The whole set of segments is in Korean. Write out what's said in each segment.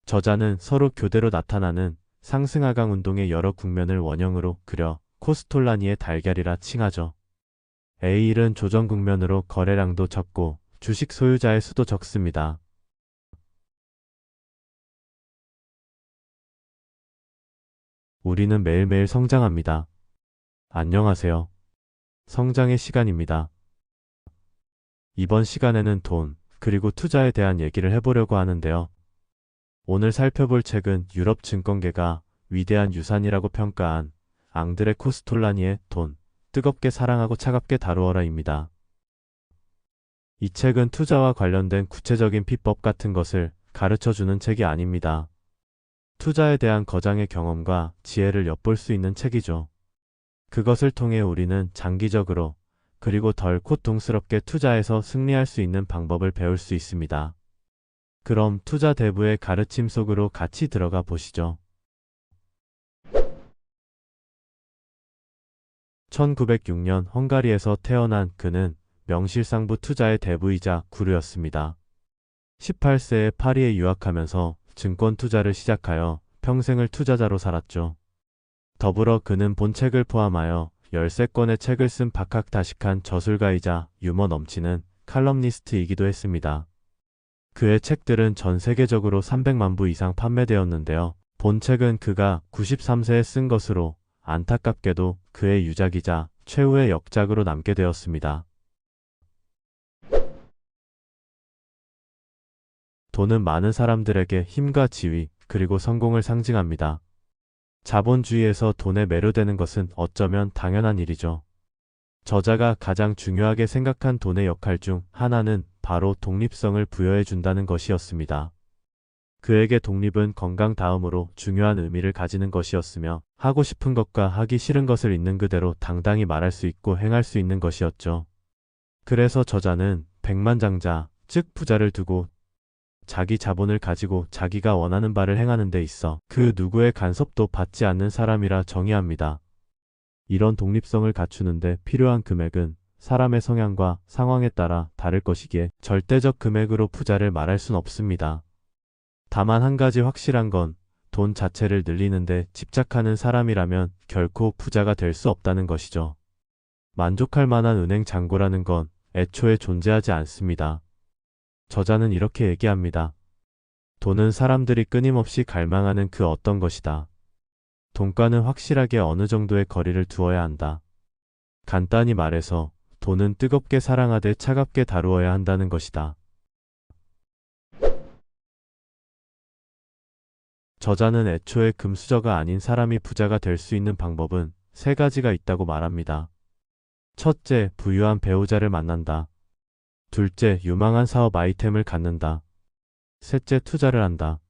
저자는 서로 교대로 나타나는 상승하강 운동의 여러 국면을 원형으로 그려 코스톨라니의 달걀이라 칭하죠. A1은 조정 국면으로 거래량도 적고 주식 소유자의 수도 적습니다. 우리는 매일매일 성장합니다. 안녕하세요. 성장의 시간입니다. 이번 시간에는 돈, 그리고 투자에 대한 얘기를 해보려고 하는데요. 오늘 살펴볼 책은 유럽 증권계가 위대한 유산이라고 평가한 앙드레 코스톨라니의 돈, 뜨겁게 사랑하고 차갑게 다루어라입니다. 이 책은 투자와 관련된 구체적인 비법 같은 것을 가르쳐주는 책이 아닙니다. 투자에 대한 거장의 경험과 지혜를 엿볼 수 있는 책이죠. 그것을 통해 우리는 장기적으로 그리고 덜 고통스럽게 투자에서 승리할 수 있는 방법을 배울 수 있습니다. 그럼 투자 대부의 가르침 속으로 같이 들어가 보시죠. 1906년 헝가리에서 태어난 그는 명실상부 투자의 대부이자 구루였습니다. 18세에 파리에 유학하면서 증권 투자를 시작하여 평생을 투자자로 살았죠. 더불어 그는 본책을 포함하여 13권의 책을 쓴 박학다식한 저술가이자 유머 넘치는 칼럼니스트이기도 했습니다. 그의 책들은 전 세계적으로 300만 부 이상 판매되었는데요. 본책은 그가 93세에 쓴 것으로 안타깝게도 그의 유작이자 최후의 역작으로 남게 되었습니다. 돈은 많은 사람들에게 힘과 지위, 그리고 성공을 상징합니다. 자본주의에서 돈에 매료되는 것은 어쩌면 당연한 일이죠. 저자가 가장 중요하게 생각한 돈의 역할 중 하나는 바로 독립성을 부여해 준다는 것이었습니다. 그에게 독립은 건강 다음으로 중요한 의미를 가지는 것이었으며 하고 싶은 것과 하기 싫은 것을 있는 그대로 당당히 말할 수 있고 행할 수 있는 것이었죠. 그래서 저자는 백만장자, 즉 부자를 두고 자기 자본을 가지고 자기가 원하는 바를 행하는 데 있어 그 누구의 간섭도 받지 않는 사람이라 정의합니다. 이런 독립성을 갖추는데 필요한 금액은 사람의 성향과 상황에 따라 다를 것이기에 절대적 금액으로 부자를 말할 순 없습니다. 다만 한 가지 확실한 건 돈 자체를 늘리는데 집착하는 사람이라면 결코 부자가 될 수 없다는 것이죠. 만족할 만한 은행 잔고라는 건 애초에 존재하지 않습니다. 저자는 이렇게 얘기합니다. 돈은 사람들이 끊임없이 갈망하는 그 어떤 것이다. 돈과는 확실하게 어느 정도의 거리를 두어야 한다. 간단히 말해서 돈은 뜨겁게 사랑하되 차갑게 다루어야 한다는 것이다. 저자는 애초에 금수저가 아닌 사람이 부자가 될 수 있는 방법은 세 가지가 있다고 말합니다. 첫째, 부유한 배우자를 만난다. 둘째, 유망한 사업 아이템을 갖는다. 셋째, 투자를 한다.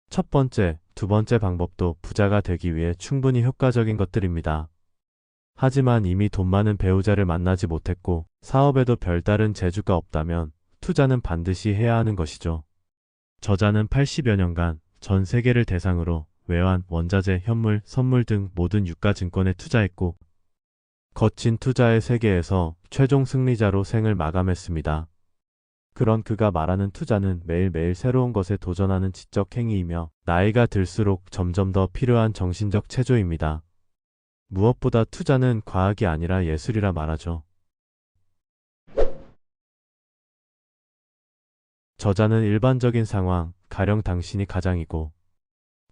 첫 번째, 두 번째 방법도 부자가 되기 위해 충분히 효과적인 것들입니다. 하지만 이미 돈 많은 배우자를 만나지 못했고 사업에도 별다른 재주가 없다면 투자는 반드시 해야 하는 것이죠. 저자는 80여 년간 전 세계를 대상으로 외환, 원자재, 현물, 선물 등 모든 유가 증권에 투자했고 거친 투자의 세계에서 최종 승리자로 생을 마감했습니다. 그런 그가 말하는 투자는 매일매일 새로운 것에 도전하는 지적 행위이며 나이가 들수록 점점 더 필요한 정신적 체조입니다. 무엇보다 투자는 과학이 아니라 예술이라 말하죠. 저자는 일반적인 상황, 가령 당신이 가장이고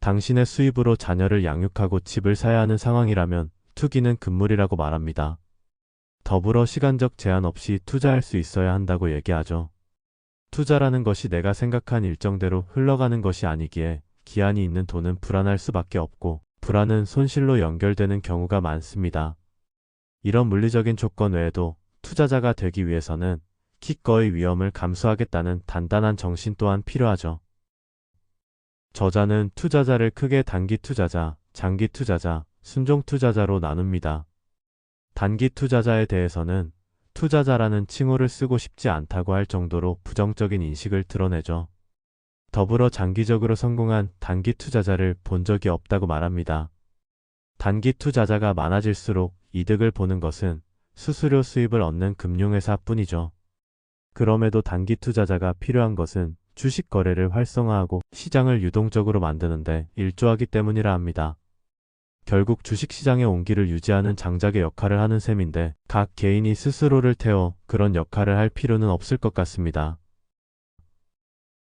당신의 수입으로 자녀를 양육하고 집을 사야 하는 상황이라면 투기는 금물이라고 말합니다. 더불어 시간적 제한 없이 투자할 수 있어야 한다고 얘기하죠. 투자라는 것이 내가 생각한 일정대로 흘러가는 것이 아니기에 기한이 있는 돈은 불안할 수밖에 없고 불안은 손실로 연결되는 경우가 많습니다. 이런 물리적인 조건 외에도 투자자가 되기 위해서는 기꺼이 위험을 감수하겠다는 단단한 정신 또한 필요하죠. 저자는 투자자를 크게 단기 투자자, 장기 투자자, 순종 투자자로 나눕니다. 단기 투자자에 대해서는 투자자라는 칭호를 쓰고 싶지 않다고 할 정도로 부정적인 인식을 드러내죠. 더불어 장기적으로 성공한 단기 투자자를 본 적이 없다고 말합니다. 단기 투자자가 많아질수록 이득을 보는 것은 수수료 수입을 얻는 금융회사 뿐이죠. 그럼에도 단기 투자자가 필요한 것은 주식 거래를 활성화하고 시장을 유동적으로 만드는데 일조하기 때문이라 합니다. 결국 주식시장의 온기를 유지하는 장작의 역할을 하는 셈인데 각 개인이 스스로를 태워 그런 역할을 할 필요는 없을 것 같습니다.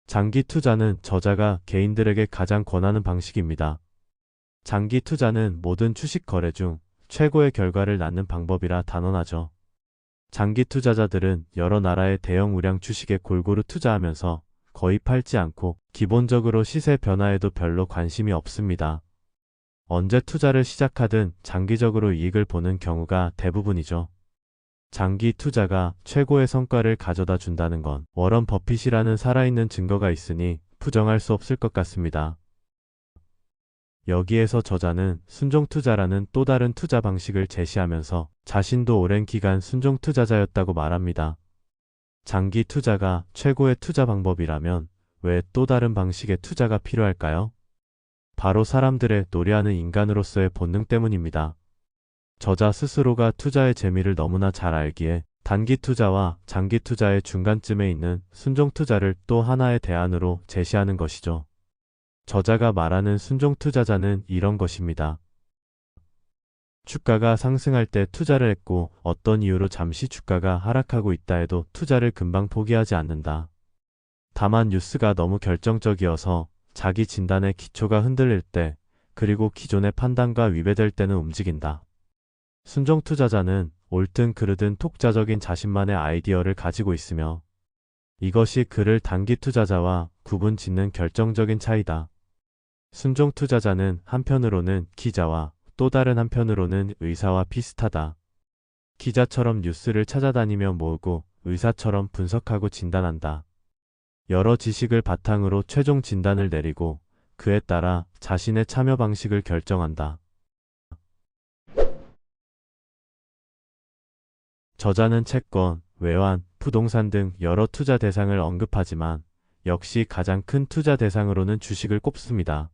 장기 투자는 저자가 개인들에게 가장 권하는 방식입니다. 장기 투자는 모든 주식 거래 중 최고의 결과를 낳는 방법이라 단언하죠. 장기 투자자들은 여러 나라의 대형 우량 주식에 골고루 투자하면서 거의 팔지 않고 기본적으로 시세 변화에도 별로 관심이 없습니다. 언제 투자를 시작하든 장기적으로 이익을 보는 경우가 대부분이죠. 장기 투자가 최고의 성과를 가져다 준다는 건 워런 버핏이라는 살아있는 증거가 있으니 부정할 수 없을 것 같습니다. 여기에서 저자는 순종투자라는 또 다른 투자 방식을 제시하면서 자신도 오랜 기간 순종투자자였다고 말합니다. 장기 투자가 최고의 투자 방법이라면 왜 또 다른 방식의 투자가 필요할까요? 바로 사람들의 노래하는 인간으로서의 본능 때문입니다. 저자 스스로가 투자의 재미를 너무나 잘 알기에 단기 투자와 장기 투자의 중간쯤에 있는 순종 투자를 또 하나의 대안으로 제시하는 것이죠. 저자가 말하는 순종 투자자는 이런 것입니다. 주가가 상승할 때 투자를 했고 어떤 이유로 잠시 주가가 하락하고 있다 해도 투자를 금방 포기하지 않는다. 다만 뉴스가 너무 결정적이어서 자기 진단의 기초가 흔들릴 때 그리고 기존의 판단과 위배될 때는 움직인다. 순종 투자자는 옳든 그르든 독자적인 자신만의 아이디어를 가지고 있으며 이것이 그를 단기 투자자와 구분 짓는 결정적인 차이다. 순종 투자자는 한편으로는 기자와 또 다른 한편으로는 의사와 비슷하다. 기자처럼 뉴스를 찾아다니며 모으고 의사처럼 분석하고 진단한다. 여러 지식을 바탕으로 최종 진단을 내리고 그에 따라 자신의 참여 방식을 결정한다. 저자는 채권, 외환, 부동산 등 여러 투자 대상을 언급하지만 역시 가장 큰 투자 대상으로는 주식을 꼽습니다.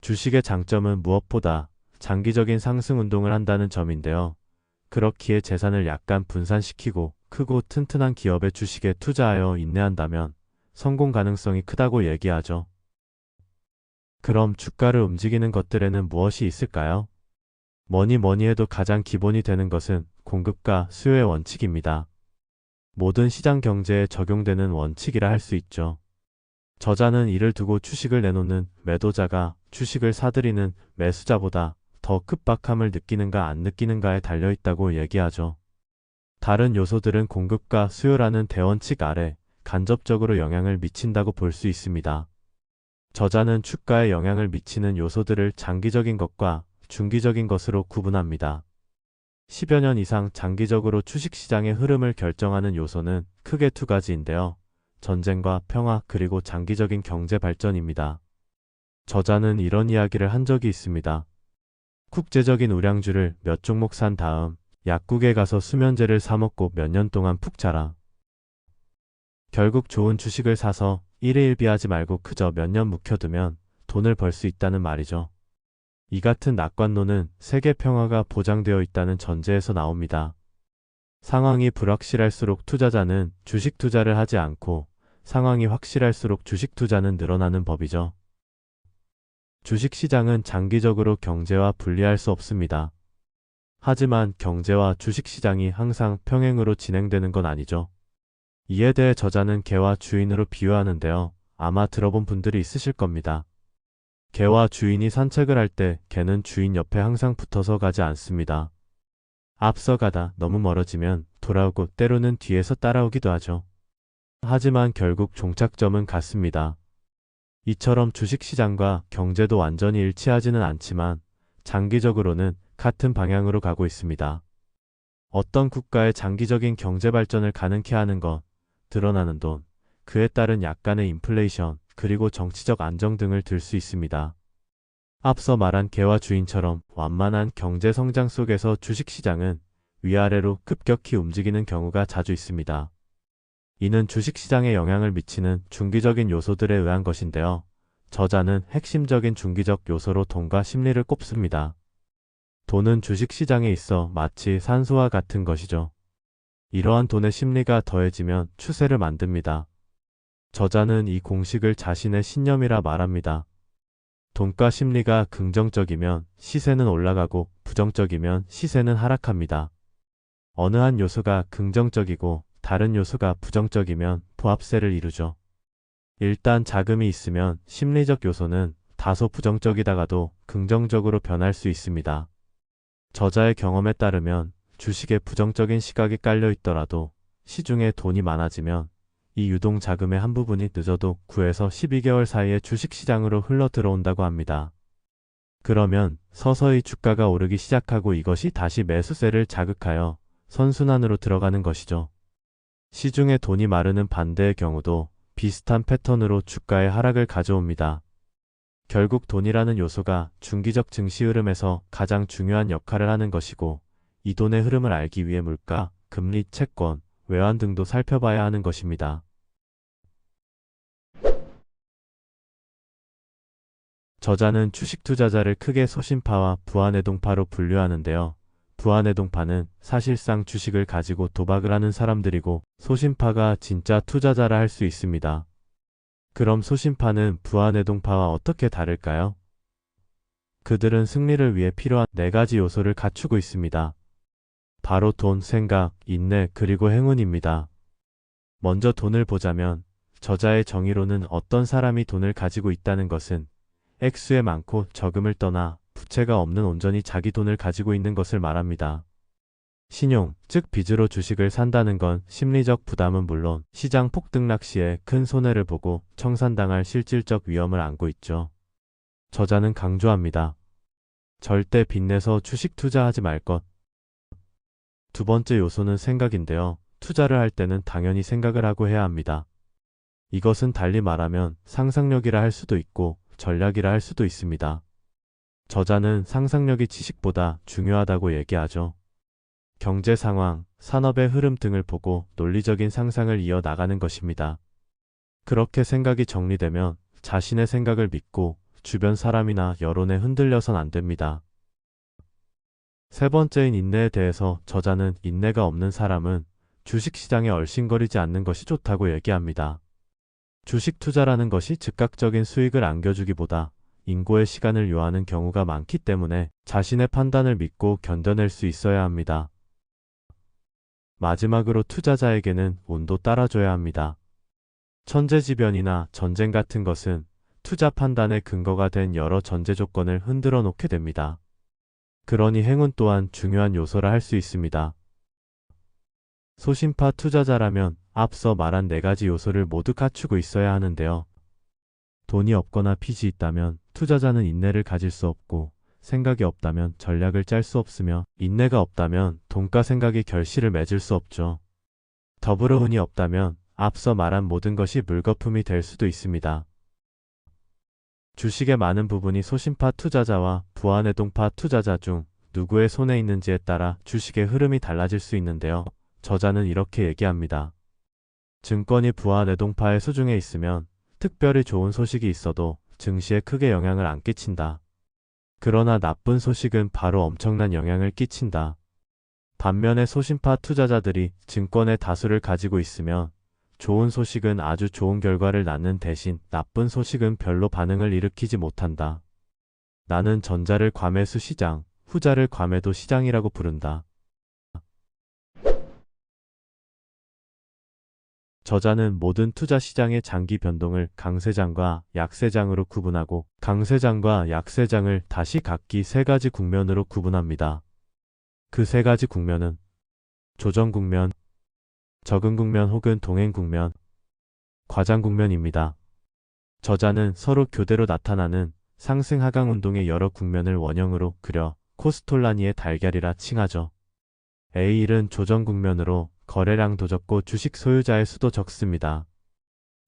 주식의 장점은 무엇보다 장기적인 상승 운동을 한다는 점인데요. 그렇기에 재산을 약간 분산시키고 크고 튼튼한 기업의 주식에 투자하여 인내한다면 성공 가능성이 크다고 얘기하죠. 그럼 주가를 움직이는 것들에는 무엇이 있을까요? 뭐니 해도 가장 기본이 되는 것은 공급과 수요의 원칙입니다. 모든 시장 경제에 적용되는 원칙이라 할 수 있죠. 저자는 이를 두고 주식을 내놓는 매도자가 주식을 사들이는 매수자보다 더 급박함을 느끼는가 안 느끼는가에 달려있다고 얘기하죠. 다른 요소들은 공급과 수요라는 대원칙 아래 간접적으로 영향을 미친다고 볼 수 있습니다. 저자는 주가에 영향을 미치는 요소들을 장기적인 것과 중기적인 것으로 구분합니다. 10여 년 이상 장기적으로 주식시장의 흐름을 결정하는 요소는 크게 두 가지인데요. 전쟁과 평화 그리고 장기적인 경제 발전입니다. 저자는 이런 이야기를 한 적이 있습니다. 국제적인 우량주를 몇 종목 산 다음 약국에 가서 수면제를 사 먹고 몇 년 동안 푹 자라. 결국 좋은 주식을 사서 일희일비하지 말고 그저 몇 년 묵혀두면 돈을 벌 수 있다는 말이죠. 이 같은 낙관론은 세계 평화가 보장되어 있다는 전제에서 나옵니다. 상황이 불확실할수록 투자자는 주식 투자를 하지 않고 상황이 확실할수록 주식 투자는 늘어나는 법이죠. 주식시장은 장기적으로 경제와 분리할 수 없습니다. 하지만 경제와 주식시장이 항상 평행으로 진행되는 건 아니죠. 이에 대해 저자는 개와 주인으로 비유하는데요. 아마 들어본 분들이 있으실 겁니다. 개와 주인이 산책을 할 때 개는 주인 옆에 항상 붙어서 가지 않습니다. 앞서 가다 너무 멀어지면 돌아오고 때로는 뒤에서 따라오기도 하죠. 하지만 결국 종착점은 같습니다. 이처럼 주식시장과 경제도 완전히 일치하지는 않지만 장기적으로는 같은 방향으로 가고 있습니다. 어떤 국가의 장기적인 경제 발전을 가능케 하는 것, 드러나는 돈, 그에 따른 약간의 인플레이션, 그리고 정치적 안정 등을 들 수 있습니다. 앞서 말한 개와 주인처럼 완만한 경제 성장 속에서 주식시장은 위아래로 급격히 움직이는 경우가 자주 있습니다. 이는 주식시장에 영향을 미치는 중기적인 요소들에 의한 것인데요. 저자는 핵심적인 중기적 요소로 돈과 심리를 꼽습니다. 돈은 주식시장에 있어 마치 산소와 같은 것이죠. 이러한 돈의 심리가 더해지면 추세를 만듭니다. 저자는 이 공식을 자신의 신념이라 말합니다. 돈가 심리가 긍정적이면 시세는 올라가고 부정적이면 시세는 하락합니다. 어느 한 요소가 긍정적이고 다른 요소가 부정적이면 보합세를 이루죠. 일단 자금이 있으면 심리적 요소는 다소 부정적이다가도 긍정적으로 변할 수 있습니다. 저자의 경험에 따르면 주식에 부정적인 시각이 깔려 있더라도 시중에 돈이 많아지면 이 유동 자금의 한 부분이 늦어도 9에서 12개월 사이에 주식시장으로 흘러 들어온다고 합니다. 그러면 서서히 주가가 오르기 시작하고 이것이 다시 매수세를 자극하여 선순환으로 들어가는 것이죠. 시중에 돈이 마르는 반대의 경우도 비슷한 패턴으로 주가의 하락을 가져옵니다. 결국 돈이라는 요소가 중기적 증시 흐름에서 가장 중요한 역할을 하는 것이고, 이 돈의 흐름을 알기 위해 물가, 금리, 채권, 외환 등도 살펴봐야 하는 것입니다. 저자는 주식 투자자를 크게 소신파와 부안해동파로 분류하는데요. 부안해동파는 사실상 주식을 가지고 도박을 하는 사람들이고, 소신파가 진짜 투자자라 할 수 있습니다. 그럼 소신파는 부안해동파와 어떻게 다를까요? 그들은 승리를 위해 필요한 4가지 요소를 갖추고 있습니다. 바로 돈, 생각, 인내, 그리고 행운입니다. 먼저 돈을 보자면 저자의 정의로는 어떤 사람이 돈을 가지고 있다는 것은 액수에 많고 적음을 떠나 부채가 없는 온전히 자기 돈을 가지고 있는 것을 말합니다. 신용, 즉 빚으로 주식을 산다는 건 심리적 부담은 물론 시장 폭등락 시에 큰 손해를 보고 청산당할 실질적 위험을 안고 있죠. 저자는 강조합니다. 절대 빚내서 주식 투자하지 말 것. 두 번째 요소는 생각인데요. 투자를 할 때는 당연히 생각을 하고 해야 합니다. 이것은 달리 말하면 상상력이라 할 수도 있고 전략이라 할 수도 있습니다. 저자는 상상력이 지식보다 중요하다고 얘기하죠. 경제 상황, 산업의 흐름 등을 보고 논리적인 상상을 이어 나가는 것입니다. 그렇게 생각이 정리되면 자신의 생각을 믿고 주변 사람이나 여론에 흔들려선 안 됩니다. 세 번째인 인내에 대해서 저자는 인내가 없는 사람은 주식시장에 얼씬거리지 않는 것이 좋다고 얘기합니다. 주식 투자라는 것이 즉각적인 수익을 안겨주기보다 인고의 시간을 요하는 경우가 많기 때문에 자신의 판단을 믿고 견뎌낼 수 있어야 합니다. 마지막으로 투자자에게는 운도 따라줘야 합니다. 천재지변이나 전쟁 같은 것은 투자 판단의 근거가 된 여러 전제 조건을 흔들어 놓게 됩니다. 그러니 행운 또한 중요한 요소라 할 수 있습니다. 소신파 투자자라면 앞서 말한 4가지 요소를 모두 갖추고 있어야 하는데요. 돈이 없거나 빚이 있다면 투자자는 인내를 가질 수 없고, 생각이 없다면 전략을 짤 수 없으며, 인내가 없다면 돈과 생각이 결실을 맺을 수 없죠. 더불어 운이 없다면 앞서 말한 모든 것이 물거품이 될 수도 있습니다. 주식의 많은 부분이 소신파 투자자와 부안해동파 투자자 중 누구의 손에 있는지에 따라 주식의 흐름이 달라질 수 있는데요. 저자는 이렇게 얘기합니다. 증권이 부안해동파의 수중에 있으면 특별히 좋은 소식이 있어도 증시에 크게 영향을 안 끼친다. 그러나 나쁜 소식은 바로 엄청난 영향을 끼친다. 반면에 소신파 투자자들이 증권의 다수를 가지고 있으면 좋은 소식은 아주 좋은 결과를 낳는 대신 나쁜 소식은 별로 반응을 일으키지 못한다. 나는 전자를 과매수 시장, 후자를 과매도 시장이라고 부른다. 저자는 모든 투자 시장의 장기 변동을 강세장과 약세장으로 구분하고 강세장과 약세장을 다시 각기 3가지 국면으로 구분합니다. 그 3가지 국면은 조정 국면, 적응 국면 혹은 동행 국면, 과장 국면입니다. 저자는 서로 교대로 나타나는 상승 하강 운동의 여러 국면을 원형으로 그려 코스톨라니의 달걀이라 칭하죠. A1은 조정 국면으로 거래량도 적고 주식 소유자의 수도 적습니다.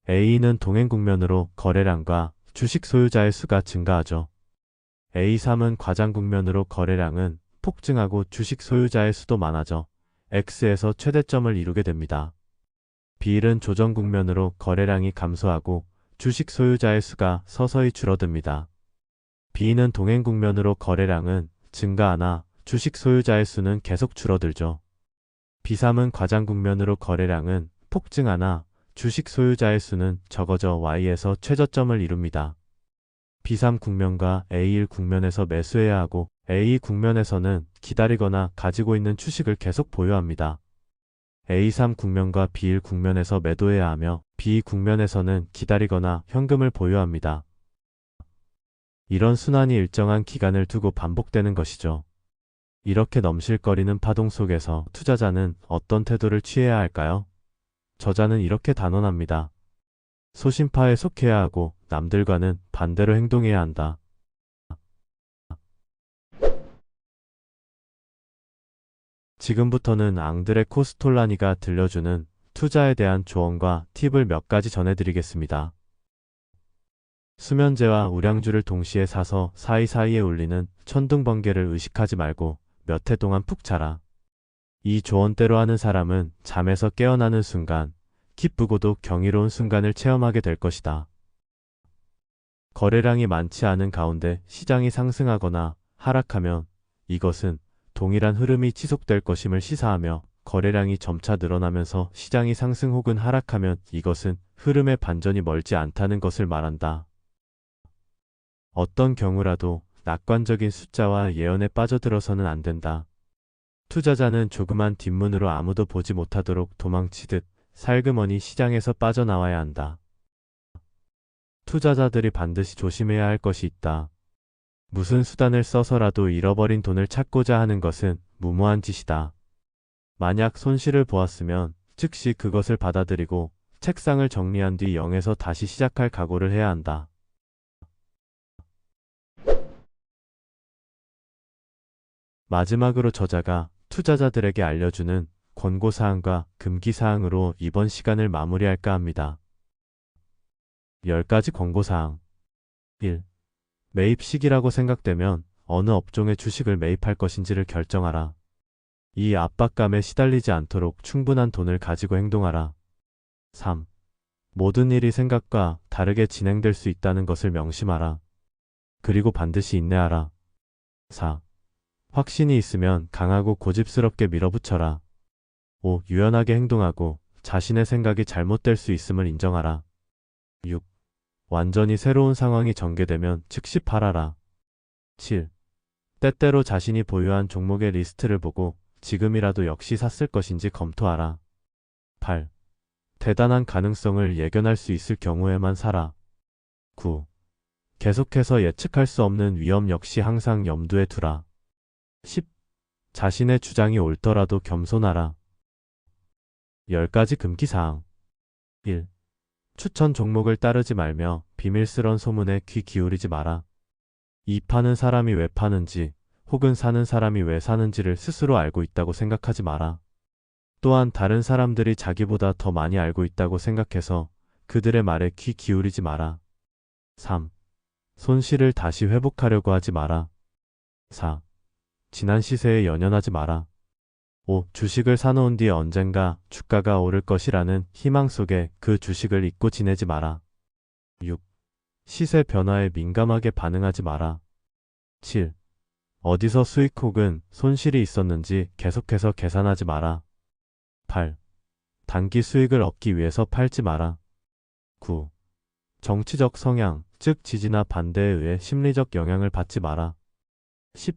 A2는 동행 국면으로 거래량과 주식 소유자의 수가 증가하죠. A3은 과장 국면으로 거래량은 폭증하고 주식 소유자의 수도 많아져 X에서 최대점을 이루게 됩니다. B1은 조정 국면으로 거래량이 감소하고 주식 소유자의 수가 서서히 줄어듭니다. B는 동행 국면으로 거래량은 증가하나 주식 소유자의 수는 계속 줄어들죠. B3은 과장 국면으로 거래량은 폭증하나 주식 소유자의 수는 적어져 Y에서 최저점을 이룹니다. B3 국면과 A1 국면에서 매수해야 하고 A2 국면에서는 기다리거나 가지고 있는 주식을 계속 보유합니다. A3 국면과 B1 국면에서 매도해야 하며 B2 국면에서는 기다리거나 현금을 보유합니다. 이런 순환이 일정한 기간을 두고 반복되는 것이죠. 이렇게 넘실거리는 파동 속에서 투자자는 어떤 태도를 취해야 할까요? 저자는 이렇게 단언합니다. 소신파에 속해야 하고 남들과는 반대로 행동해야 한다. 지금부터는 앙드레 코스톨라니가 들려주는 투자에 대한 조언과 팁을 몇 가지 전해드리겠습니다. 수면제와 우량주를 동시에 사서 사이사이에 울리는 천둥번개를 의식하지 말고 몇 해 동안 푹 자라. 이 조언대로 하는 사람은 잠에서 깨어나는 순간 기쁘고도 경이로운 순간을 체험하게 될 것이다. 거래량이 많지 않은 가운데 시장이 상승하거나 하락하면 이것은 동일한 흐름이 지속될 것임을 시사하며 거래량이 점차 늘어나면서 시장이 상승 혹은 하락하면 이것은 흐름의 반전이 멀지 않다는 것을 말한다. 어떤 경우라도 낙관적인 숫자와 예언에 빠져들어서는 안 된다. 투자자는 조그만 뒷문으로 아무도 보지 못하도록 도망치듯 살그머니 시장에서 빠져나와야 한다. 투자자들이 반드시 조심해야 할 것이 있다. 무슨 수단을 써서라도 잃어버린 돈을 찾고자 하는 것은 무모한 짓이다. 만약 손실을 보았으면 즉시 그것을 받아들이고 책상을 정리한 뒤 0에서 다시 시작할 각오를 해야 한다. 마지막으로 저자가 투자자들에게 알려주는 권고사항과 금기사항으로 이번 시간을 마무리할까 합니다. 10가지 권고사항. 1. 매입 시기라고 생각되면 어느 업종의 주식을 매입할 것인지를 결정하라. 이 압박감에 시달리지 않도록 충분한 돈을 가지고 행동하라. 3. 모든 일이 생각과 다르게 진행될 수 있다는 것을 명심하라. 그리고 반드시 인내하라. 4. 확신이 있으면 강하고 고집스럽게 밀어붙여라. 5. 유연하게 행동하고 자신의 생각이 잘못될 수 있음을 인정하라. 6. 완전히 새로운 상황이 전개되면 즉시 팔아라. 7. 때때로 자신이 보유한 종목의 리스트를 보고 지금이라도 역시 샀을 것인지 검토하라. 8. 대단한 가능성을 예견할 수 있을 경우에만 사라. 9. 계속해서 예측할 수 없는 위험 역시 항상 염두에 두라. 10. 자신의 주장이 옳더라도 겸손하라. 10가지 금기사항. 1. 추천 종목을 따르지 말며 비밀스런 소문에 귀 기울이지 마라. 이 파는 사람이 왜 파는지 혹은 사는 사람이 왜 사는지를 스스로 알고 있다고 생각하지 마라. 또한 다른 사람들이 자기보다 더 많이 알고 있다고 생각해서 그들의 말에 귀 기울이지 마라. 3. 손실을 다시 회복하려고 하지 마라. 4. 지난 시세에 연연하지 마라. 5. 주식을 사놓은 뒤 언젠가 주가가 오를 것이라는 희망 속에 그 주식을 잊고 지내지 마라. 6. 시세 변화에 민감하게 반응하지 마라. 7. 어디서 수익 혹은 손실이 있었는지 계속해서 계산하지 마라. 8. 단기 수익을 얻기 위해서 팔지 마라. 9. 정치적 성향, 즉 지지나 반대에 의해 심리적 영향을 받지 마라. 10.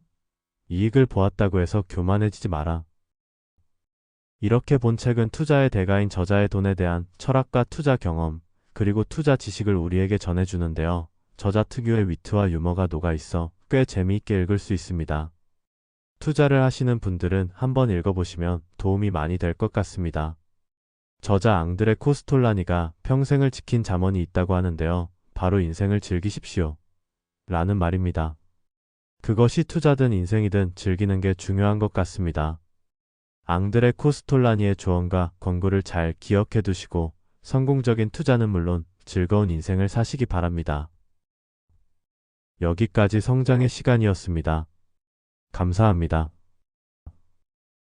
이익을 보았다고 해서 교만해지지 마라. 이렇게 본 책은 투자의 대가인 저자의 돈에 대한 철학과 투자 경험, 그리고 투자 지식을 우리에게 전해주는데요. 저자 특유의 위트와 유머가 녹아있어 꽤 재미있게 읽을 수 있습니다. 투자를 하시는 분들은 한번 읽어보시면 도움이 많이 될 것 같습니다. 저자 앙드레 코스톨라니가 평생을 지킨 잠언이 있다고 하는데요. 바로 인생을 즐기십시오. 라는 말입니다. 그것이 투자든 인생이든 즐기는 게 중요한 것 같습니다. 앙드레 코스톨라니의 조언과 권고를 잘 기억해 두시고 성공적인 투자는 물론 즐거운 인생을 사시기 바랍니다. 여기까지 성장의 시간이었습니다. 감사합니다.